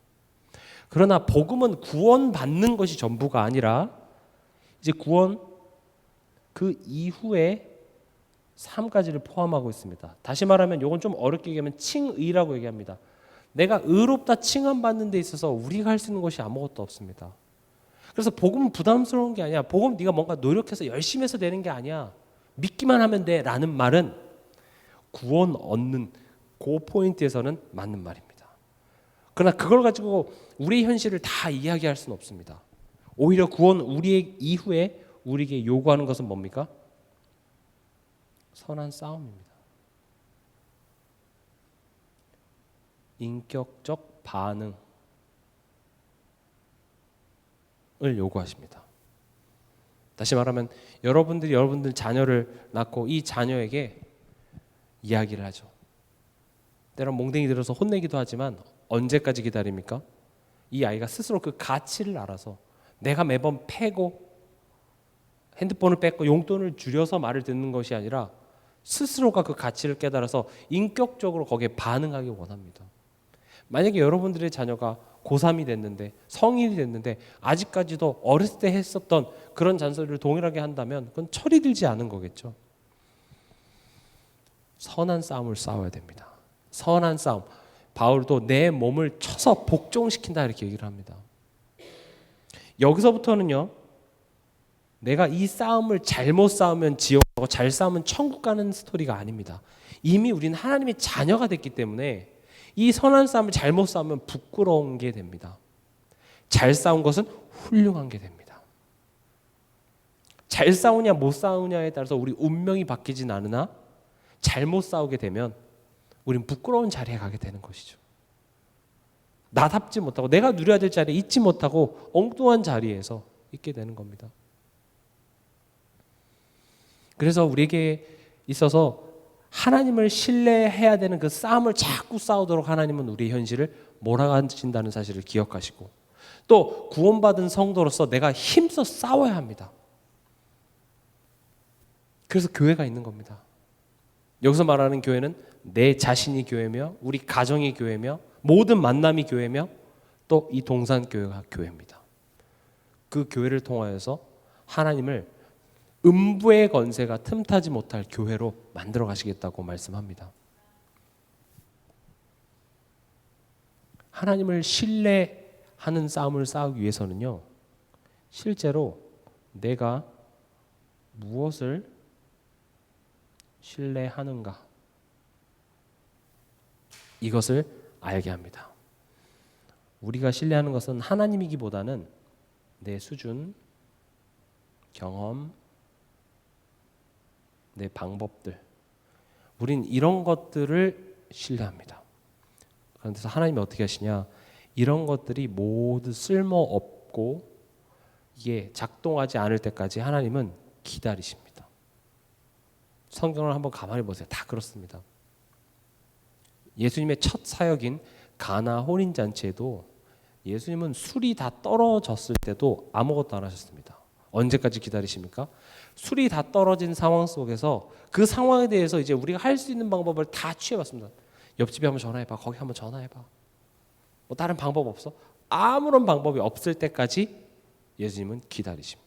그러나 복음은 구원받는 것이 전부가 아니라 이제 구원 그 이후에 삶까지를 포함하고 있습니다. 다시 말하면 이건 좀 어렵게 얘기하면 칭의라고 얘기합니다. 내가 의롭다 칭함받는 데 있어서 우리가 할 수 있는 것이 아무것도 없습니다. 그래서 복음은 부담스러운 게 아니야. 복음 네가 뭔가 노력해서 열심히 해서 되는 게 아니야. 믿기만 하면 돼 라는 말은 구원 얻는 그 포인트에서는 맞는 말입니다. 그러나 그걸 가지고 우리의 현실을 다 이야기할 수는 없습니다. 오히려 구원 우리의 이후에 우리에게 요구하는 것은 뭡니까? 선한 싸움입니다. 인격적 반응을 요구하십니다. 다시 말하면 여러분들 자녀를 낳고 이 자녀에게 이야기를 하죠. 때론 몽댕이 들어서 혼내기도 하지만 언제까지 기다립니까? 이 아이가 스스로 그 가치를 알아서 내가 매번 패고 핸드폰을 뺏고 용돈을 줄여서 말을 듣는 것이 아니라 스스로가 그 가치를 깨달아서 인격적으로 거기에 반응하기 원합니다. 만약에 여러분들의 자녀가 고3이 됐는데 성인이 됐는데 아직까지도 어렸을 때 했었던 그런 잔소리를 동일하게 한다면 그건 철이 들지 않은 거겠죠. 선한 싸움을 싸워야 됩니다. 선한 싸움. 바울도 내 몸을 쳐서 복종시킨다 이렇게 얘기를 합니다. 여기서부터는요, 내가 이 싸움을 잘못 싸우면 지옥 가고 잘 싸우면 천국 가는 스토리가 아닙니다. 이미 우리는 하나님의 자녀가 됐기 때문에 이 선한 싸움을 잘못 싸우면 부끄러운 게 됩니다. 잘 싸운 것은 훌륭한 게 됩니다. 잘 싸우냐 못 싸우냐에 따라서 우리 운명이 바뀌진 않으나 잘못 싸우게 되면 우린 부끄러운 자리에 가게 되는 것이죠. 나답지 못하고 내가 누려야 될 자리에 있지 못하고 엉뚱한 자리에서 있게 되는 겁니다. 그래서 우리에게 있어서 하나님을 신뢰해야 되는 그 싸움을 자꾸 싸우도록 하나님은 우리의 현실을 몰아가신다는 사실을 기억하시고, 또 구원받은 성도로서 내가 힘써 싸워야 합니다. 그래서 교회가 있는 겁니다. 여기서 말하는 교회는 내 자신이 교회며 우리 가정이 교회며 모든 만남이 교회며 또 이 동산교회가 교회입니다. 그 교회를 통하여서 하나님을 음부의 권세가 틈타지 못할 교회로 만들어 가시겠다고 말씀합니다. 하나님을 신뢰하는 싸움을 싸우기 위해서는요, 실제로 내가 무엇을 신뢰하는가, 이것을 알게 합니다. 우리가 신뢰하는 것은 하나님이기보다는 내 수준, 경험, 내 방법들, 우린 이런 것들을 신뢰합니다. 그런데서 하나님이 어떻게 하시냐, 이런 것들이 모두 쓸모없고 이게 작동하지 않을 때까지 하나님은 기다리십니다. 성경을 한번 가만히 보세요. 다 그렇습니다. 예수님의 첫 사역인 가나 혼인잔치에도 예수님은 술이 다 떨어졌을 때도 아무것도 안 하셨습니다. 언제까지 기다리십니까? 술이 다 떨어진 상황 속에서 그 상황에 대해서 이제 우리가 할 수 있는 방법을 다 취해봤습니다. 옆집에 한번 전화해봐. 거기 한번 전화해봐. 뭐 다른 방법 없어? 아무런 방법이 없을 때까지 예수님은 기다리십니다.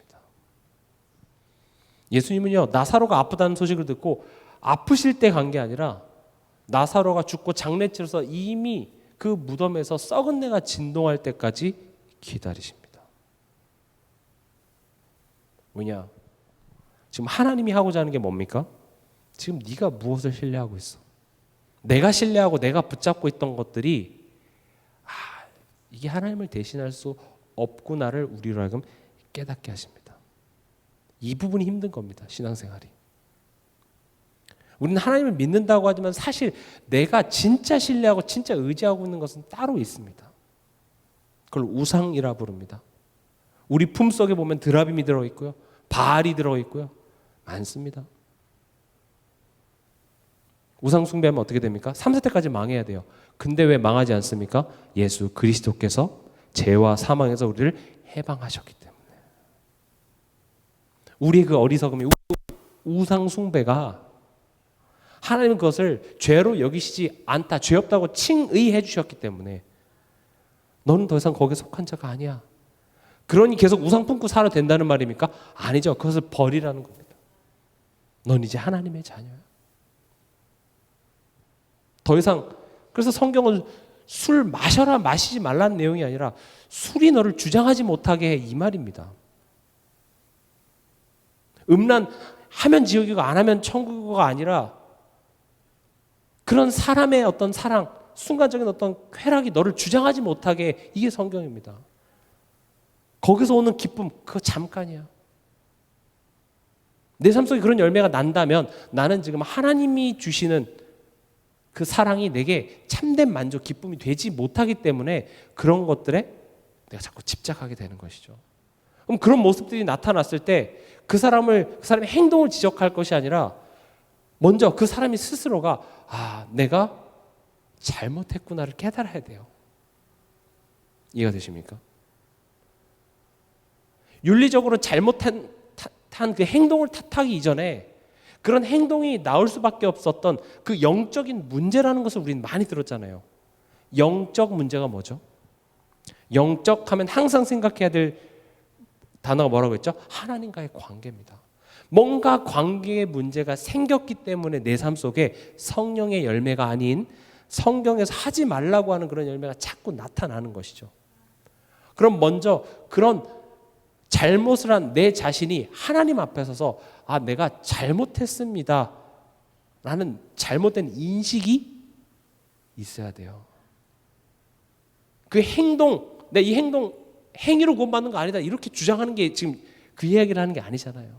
예수님은요, 나사로가 아프다는 소식을 듣고 아프실 때 간 게 아니라 나사로가 죽고 장례치러서 이미 그 무덤에서 썩은 내가 진동할 때까지 기다리십니다. 왜냐? 지금 하나님이 하고자 하는 게 뭡니까? 지금 네가 무엇을 신뢰하고 있어? 내가 신뢰하고 내가 붙잡고 있던 것들이 이게 하나님을 대신할 수 없구나를 우리로 하여금 깨닫게 하십니다. 이 부분이 힘든 겁니다. 신앙생활이. 우리는 하나님을 믿는다고 하지만 사실 내가 진짜 신뢰하고 진짜 의지하고 있는 것은 따로 있습니다. 그걸 우상이라 부릅니다. 우리 품속에 보면 드라빔이 들어있고요, 바알이 들어있고요, 많습니다. 우상 숭배하면 어떻게 됩니까? 3세대까지 망해야 돼요. 근데 왜 망하지 않습니까? 예수 그리스도께서 죄와 사망에서 우리를 해방하셨기 때문에. 우리의 그 어리석음이, 우상 숭배가 하나님은 그것을 죄로 여기시지 않다, 죄 없다고 칭의해 주셨기 때문에 너는 더 이상 거기에 속한 자가 아니야. 그러니 계속 우상 품고 살아도 된다는 말입니까? 아니죠. 그것을 버리라는 겁니다. 넌 이제 하나님의 자녀야. 더 이상, 그래서 성경은 술 마셔라 마시지 말라는 내용이 아니라 술이 너를 주장하지 못하게 해, 이 말입니다. 음란 하면 지옥이고 안 하면 천국이고가 아니라 그런 사람의 어떤 사랑, 순간적인 어떤 쾌락이 너를 주장하지 못하게 해, 이게 성경입니다. 거기서 오는 기쁨, 그거 잠깐이야. 내 삶 속에 그런 열매가 난다면 나는 지금 하나님이 주시는 그 사랑이 내게 참된 만족, 기쁨이 되지 못하기 때문에 그런 것들에 내가 자꾸 집착하게 되는 것이죠. 그럼 그런 모습들이 나타났을 때 그 사람의 행동을 지적할 것이 아니라 먼저 그 사람이 스스로가 내가 잘못했구나를 깨달아야 돼요. 이해가 되십니까? 윤리적으로 잘못한 그 행동을 탓하기 이전에 그런 행동이 나올 수밖에 없었던 그 영적인 문제라는 것을 우리는 많이 들었잖아요. 영적 문제가 뭐죠? 영적 하면 항상 생각해야 될 단어가 뭐라고 했죠? 하나님과의 관계입니다. 뭔가 관계의 문제가 생겼기 때문에 내 삶 속에 성령의 열매가 아닌 성경에서 하지 말라고 하는 그런 열매가 자꾸 나타나는 것이죠. 그럼 먼저 그런 잘못을 한 내 자신이 하나님 앞에 서서 내가 잘못했습니다 라는 잘못된 인식이 있어야 돼요. 그 행동, 내 이 행동 행위로 구원받는 거 아니다 이렇게 주장하는 게 지금 그 이야기를 하는 게 아니잖아요.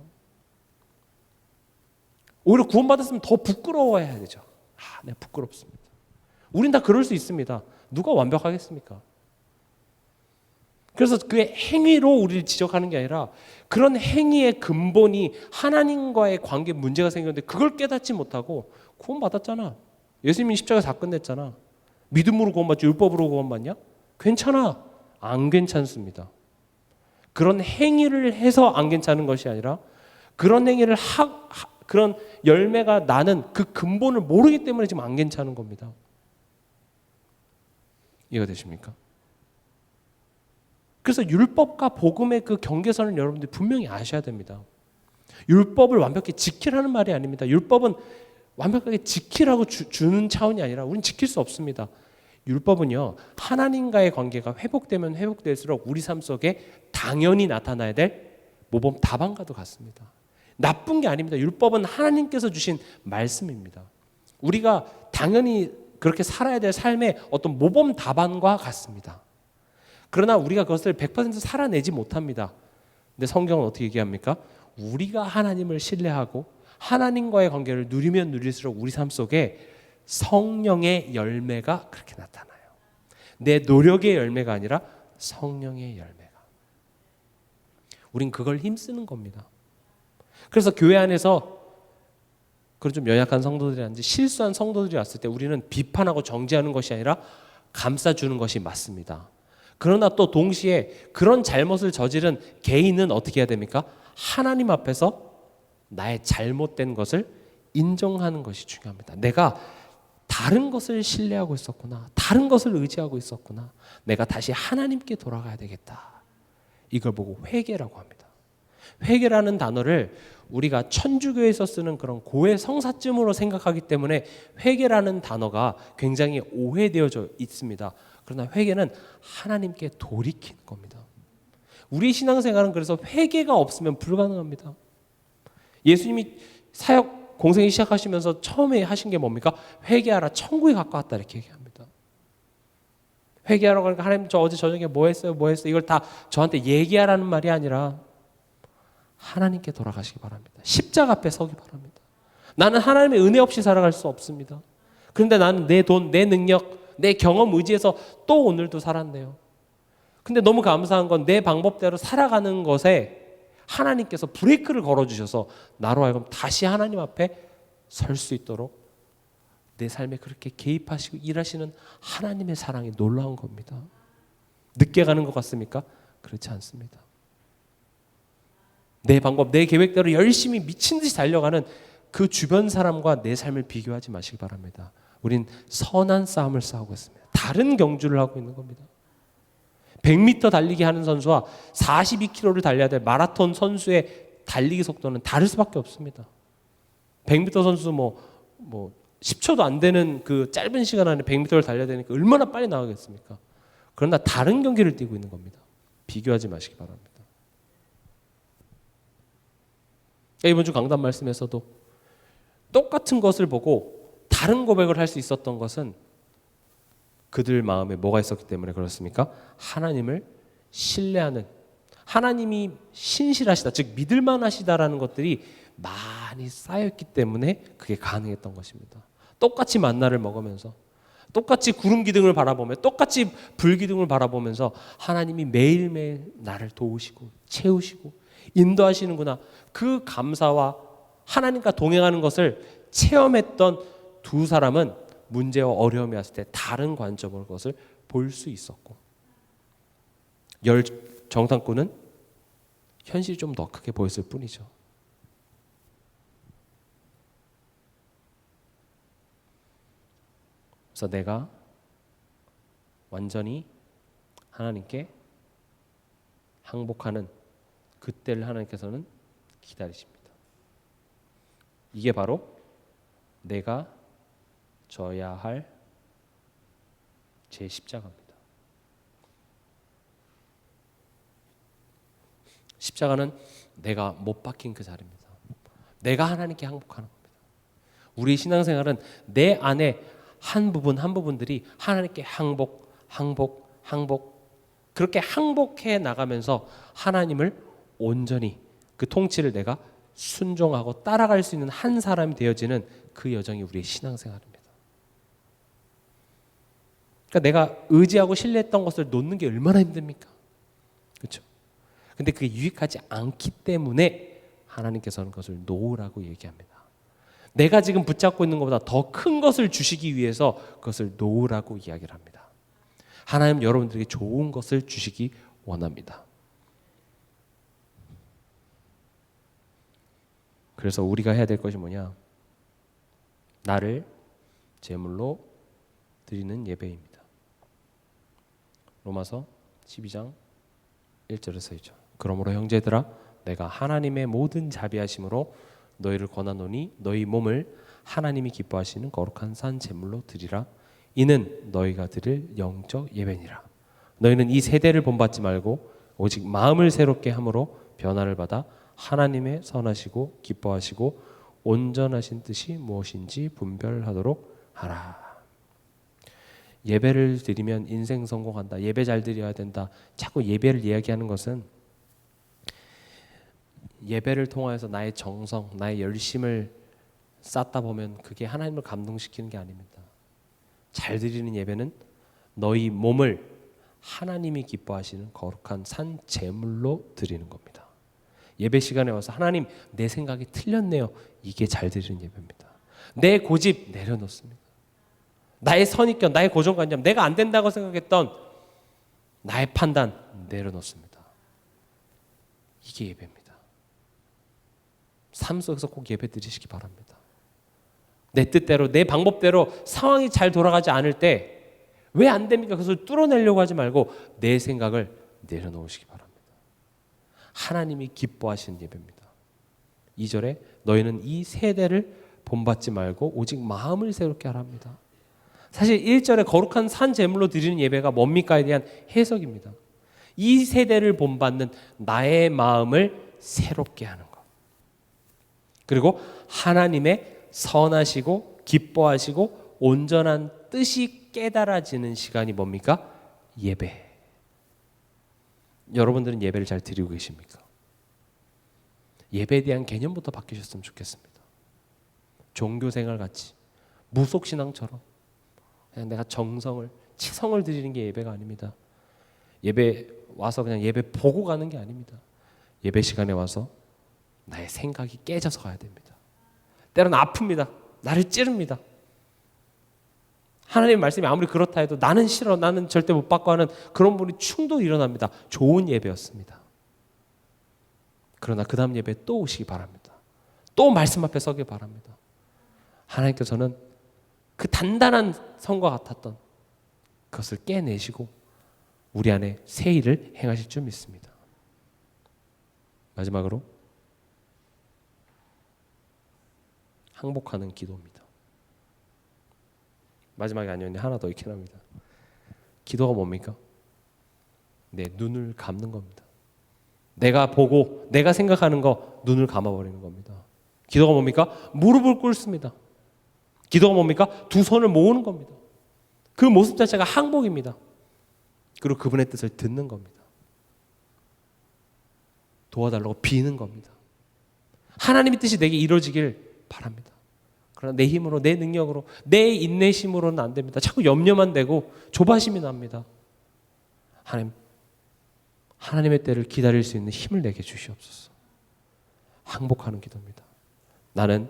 오히려 구원받았으면 더 부끄러워해야 되죠. 내가 부끄럽습니다. 우린 다 그럴 수 있습니다. 누가 완벽하겠습니까? 그래서 그의 행위로 우리를 지적하는 게 아니라 그런 행위의 근본이 하나님과의 관계에 문제가 생겼는데 그걸 깨닫지 못하고 구원받았잖아. 예수님이 십자가 다 끝냈잖아. 믿음으로 구원받지 율법으로 구원받냐? 괜찮아. 안 괜찮습니다. 그런 행위를 해서 안 괜찮은 것이 아니라 그런 행위를 그런 열매가 나는 그 근본을 모르기 때문에 지금 안 괜찮은 겁니다. 이해가 되십니까? 그래서 율법과 복음의 그 경계선을 여러분들이 분명히 아셔야 됩니다. 율법을 완벽히 지키라는 말이 아닙니다. 율법은 완벽하게 지키라고 주는 차원이 아니라 우리는 지킬 수 없습니다. 율법은요, 하나님과의 관계가 회복되면 회복될수록 우리 삶 속에 당연히 나타나야 될 모범 답안과도 같습니다. 나쁜 게 아닙니다. 율법은 하나님께서 주신 말씀입니다. 우리가 당연히 그렇게 살아야 될 삶의 어떤 모범 답안과 같습니다. 그러나 우리가 그것을 100% 살아내지 못합니다. 근데 성경은 어떻게 얘기합니까? 우리가 하나님을 신뢰하고 하나님과의 관계를 누리면 누릴수록 우리 삶 속에 성령의 열매가 그렇게 나타나요. 내 노력의 열매가 아니라 성령의 열매가. 우린 그걸 힘쓰는 겁니다. 그래서 교회 안에서 그런 좀 연약한 성도들이라든지 실수한 성도들이 왔을 때 우리는 비판하고 정죄하는 것이 아니라 감싸주는 것이 맞습니다. 그러나 또 동시에 그런 잘못을 저지른 개인은 어떻게 해야 됩니까? 하나님 앞에서 나의 잘못된 것을 인정하는 것이 중요합니다. 내가 다른 것을 신뢰하고 있었구나. 다른 것을 의지하고 있었구나. 내가 다시 하나님께 돌아가야 되겠다. 이걸 보고 회개라고 합니다. 회개라는 단어를 우리가 천주교에서 쓰는 그런 고해 성사쯤으로 생각하기 때문에 회개라는 단어가 굉장히 오해되어져 있습니다. 그러나 회개는 하나님께 돌이키는 겁니다. 우리 신앙생활은 그래서 회개가 없으면 불가능합니다. 예수님이 사역 공생이 시작하시면서 처음에 하신 게 뭡니까? 회개하라, 천국에 가까웠다 이렇게 얘기합니다. 회개하라고 하니까 하나님 저 어제 저녁에 뭐 했어요? 이걸 다 저한테 얘기하라는 말이 아니라 하나님께 돌아가시기 바랍니다. 십자가 앞에 서기 바랍니다. 나는 하나님의 은혜 없이 살아갈 수 없습니다. 그런데 나는 내 돈, 내 능력, 내 경험 의지해서 또 오늘도 살았네요. 근데 너무 감사한 건 내 방법대로 살아가는 것에 하나님께서 브레이크를 걸어주셔서 나로 하여금 다시 하나님 앞에 설 수 있도록 내 삶에 그렇게 개입하시고 일하시는 하나님의 사랑이 놀라운 겁니다. 늦게 가는 것 같습니까? 그렇지 않습니다. 내 방법, 내 계획대로 열심히 미친 듯이 달려가는 그 주변 사람과 내 삶을 비교하지 마시기 바랍니다. 우린 선한 싸움을 싸우고 있습니다. 다른 경주를 하고 있는 겁니다. 100m 달리기 하는 선수와 42km를 달려야 될 마라톤 선수의 달리기 속도는 다를 수밖에 없습니다. 100m 선수 뭐 10초도 안 되는 그 짧은 시간 안에 100m를 달려야 되니까 얼마나 빨리 나가겠습니까? 그러나 다른 경기를 뛰고 있는 겁니다. 비교하지 마시기 바랍니다. 이번 주 강단 말씀에서도 똑같은 것을 보고 다른 고백을 할 수 있었던 것은 그들 마음에 뭐가 있었기 때문에 그렇습니까? 하나님을 신뢰하는, 하나님이 신실하시다, 즉 믿을만 하시다라는 것들이 많이 쌓였기 때문에 그게 가능했던 것입니다. 똑같이 만나를 먹으면서, 똑같이 구름 기둥을 바라보며, 똑같이 불 기둥을 바라보면서 하나님이 매일매일 나를 도우시고 채우시고 인도하시는구나, 그 감사와 하나님과 동행하는 것을 체험했던 두 사람은 문제와 어려움이 왔을 때 다른 관점으로 그것을 볼 수 있었고, 열 정탐꾼은 현실이 좀 더 크게 보였을 뿐이죠. 그래서 내가 완전히 하나님께 항복하는 그때를 하나님께서는 기다리십니다. 이게 바로 내가 져야 할 제 십자가입니다. 십자가는 내가 못 박힌 그 자리입니다. 내가 하나님께 항복하는 겁니다. 우리 신앙생활은 내 안에 한 부분들이 하나님께 항복 그렇게 항복해 나가면서 하나님을 온전히 그 통치를 내가 순종하고 따라갈 수 있는 한 사람이 되어지는 그 여정이 우리의 신앙생활입니다. 그러니까 내가 의지하고 신뢰했던 것을 놓는 게 얼마나 힘듭니까? 그렇죠? 근데 그게 유익하지 않기 때문에 하나님께서는 그것을 놓으라고 얘기합니다. 내가 지금 붙잡고 있는 것보다 더 큰 것을 주시기 위해서 그것을 놓으라고 이야기를 합니다. 하나님 여러분들에게 좋은 것을 주시기 원합니다. 그래서 우리가 해야 될 것이 뭐냐? 나를 제물로 드리는 예배입니다. 로마서 12장 1절에서 2절. 그러므로 형제들아 내가 하나님의 모든 자비하심으로 너희를 권하노니 너희 몸을 하나님이 기뻐하시는 거룩한 산 제물로 드리라. 이는 너희가 드릴 영적 예배니라. 너희는 이 세대를 본받지 말고 오직 마음을 새롭게 함으로 변화를 받아 하나님의 선하시고 기뻐하시고 온전하신 뜻이 무엇인지 분별하도록 하라. 예배를 드리면 인생 성공한다. 예배 잘 드려야 된다. 자꾸 예배를 이야기하는 것은 예배를 통해서 나의 정성, 나의 열심을 쌓다 보면 그게 하나님을 감동시키는 게 아닙니다. 잘 드리는 예배는 너희 몸을 하나님이 기뻐하시는 거룩한 산 제물로 드리는 겁니다. 예배 시간에 와서 하나님 내 생각이 틀렸네요. 이게 잘 드리는 예배입니다. 내 고집 내려놓습니다. 나의 선입견, 나의 고정관념, 내가 안 된다고 생각했던 나의 판단 내려놓습니다. 이게 예배입니다. 삶 속에서 꼭 예배 드리시기 바랍니다. 내 뜻대로 내 방법대로 상황이 잘 돌아가지 않을 때 왜 안 됩니까? 그것을 뚫어내려고 하지 말고 내 생각을 내려놓으시기 바랍니다. 하나님이 기뻐하시는 예배입니다. 2절에 너희는 이 세대를 본받지 말고 오직 마음을 새롭게 하랍니다. 사실 1절에 거룩한 산 제물로 드리는 예배가 뭡니까에 대한 해석입니다. 이 세대를 본받는 나의 마음을 새롭게 하는 것. 그리고 하나님의 선하시고 기뻐하시고 온전한 뜻이 깨달아지는 시간이 뭡니까? 예배. 여러분들은 예배를 잘 드리고 계십니까? 예배에 대한 개념부터 바뀌셨으면 좋겠습니다. 종교생활 같이 무속신앙처럼 그냥 내가 정성을 치성을 드리는 게 예배가 아닙니다. 예배 와서 그냥 예배 보고 가는 게 아닙니다. 예배 시간에 와서 나의 생각이 깨져서 가야 됩니다. 때로는 아픕니다. 나를 찌릅니다. 하나님의 말씀이 아무리 그렇다 해도 나는 싫어, 나는 절대 못 받고 하는 그런 분이 충돌이 일어납니다. 좋은 예배였습니다. 그러나 그 다음 예배에 또 오시기 바랍니다. 또 말씀 앞에 서기 바랍니다. 하나님께서는 그 단단한 성과 같았던 그것을 깨내시고 우리 안에 새 일을 행하실 줄 믿습니다. 마지막으로 항복하는 기도입니다. 마지막이 아니었는데 하나 더 있긴 합니다. 기도가 뭡니까? 내 눈을 감는 겁니다. 내가 보고 내가 생각하는 거 눈을 감아버리는 겁니다. 기도가 뭡니까? 무릎을 꿇습니다. 기도가 뭡니까? 두 손을 모으는 겁니다. 그 모습 자체가 항복입니다. 그리고 그분의 뜻을 듣는 겁니다. 도와달라고 비는 겁니다. 하나님의 뜻이 내게 이루어지길 바랍니다. 그러나 내 힘으로, 내 능력으로, 내 인내심으로는 안 됩니다. 자꾸 염려만 되고 조바심이 납니다. 하나님의 때를 기다릴 수 있는 힘을 내게 주시옵소서. 항복하는 기도입니다. 나는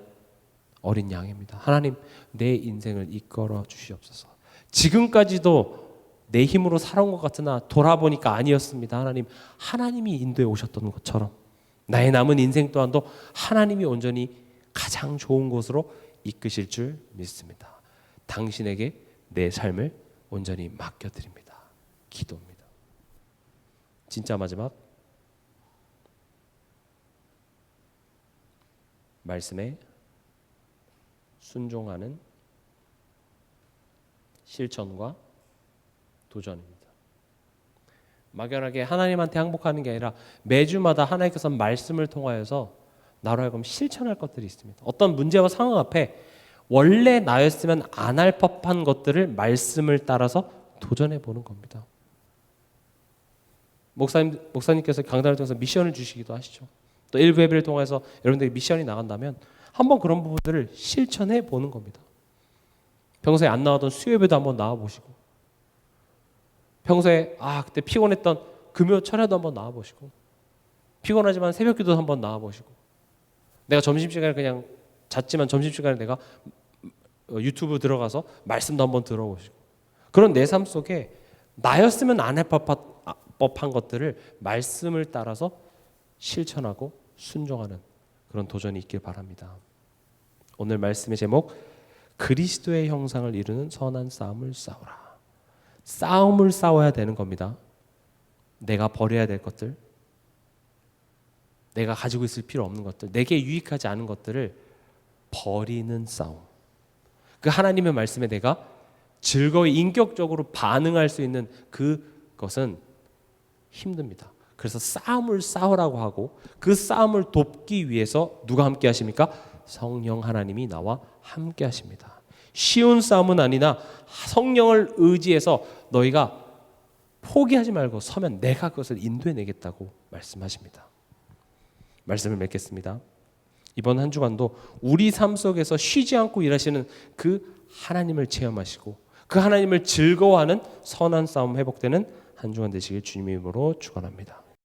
어린 양입니다. 하나님, 내 인생을 이끌어 주시옵소서. 지금까지도 내 힘으로 살아온 것 같으나 돌아보니까 아니었습니다. 하나님이 인도해 오셨던 것처럼 나의 남은 인생 또한도 하나님이 온전히 가장 좋은 곳으로 이끄실 줄 믿습니다. 당신에게 내 삶을 온전히 맡겨드립니다. 기도입니다. 진짜 마지막 말씀에 순종하는 실천과 도전입니다. 막연하게 하나님한테 항복하는 게 아니라 매주마다 하나님께서 말씀을 통하여서 나로 하여금 실천할 것들이 있습니다. 어떤 문제와 상황 앞에 원래 나였으면 안 할 법한 것들을 말씀을 따라서 도전해 보는 겁니다. 목사님께서 강단을 통해서 미션을 주시기도 하시죠. 또 일부 예배를 통해서 여러분들이 미션이 나간다면 한번 그런 부분들을 실천해 보는 겁니다. 평소에 안 나왔던 수요예배도 한번 나와 보시고, 평소에 그때 피곤했던 금요 철야도 한번 나와 보시고, 피곤하지만 새벽기도 한번 나와 보시고, 내가 점심시간에 그냥 잤지만 점심시간에 내가 유튜브 들어가서 말씀도 한번 들어보시고, 그런 내 삶 속에 나였으면 안 할 법한 것들을 말씀을 따라서 실천하고 순종하는 그런 도전이 있길 바랍니다. 오늘 말씀의 제목, 그리스도의 형상을 이루는 선한 싸움을 싸우라. 싸움을 싸워야 되는 겁니다. 내가 버려야 될 것들, 내가 가지고 있을 필요 없는 것들, 내게 유익하지 않은 것들을 버리는 싸움. 그 하나님의 말씀에 내가 즐거이 인격적으로 반응할 수 있는 그것은 힘듭니다. 그래서 싸움을 싸우라고 하고, 그 싸움을 돕기 위해서 누가 함께 하십니까? 성령 하나님이 나와 함께 하십니다. 쉬운 싸움은 아니나 성령을 의지해서 너희가 포기하지 말고 서면 내가 그것을 인도해내겠다고 말씀하십니다. 말씀을 맺겠습니다. 이번 한 주간도 우리 삶 속에서 쉬지 않고 일하시는 그 하나님을 체험하시고, 그 하나님을 즐거워하는 선한 싸움 회복되는 한 주간 되시길 주님의 이름으로 축원합니다.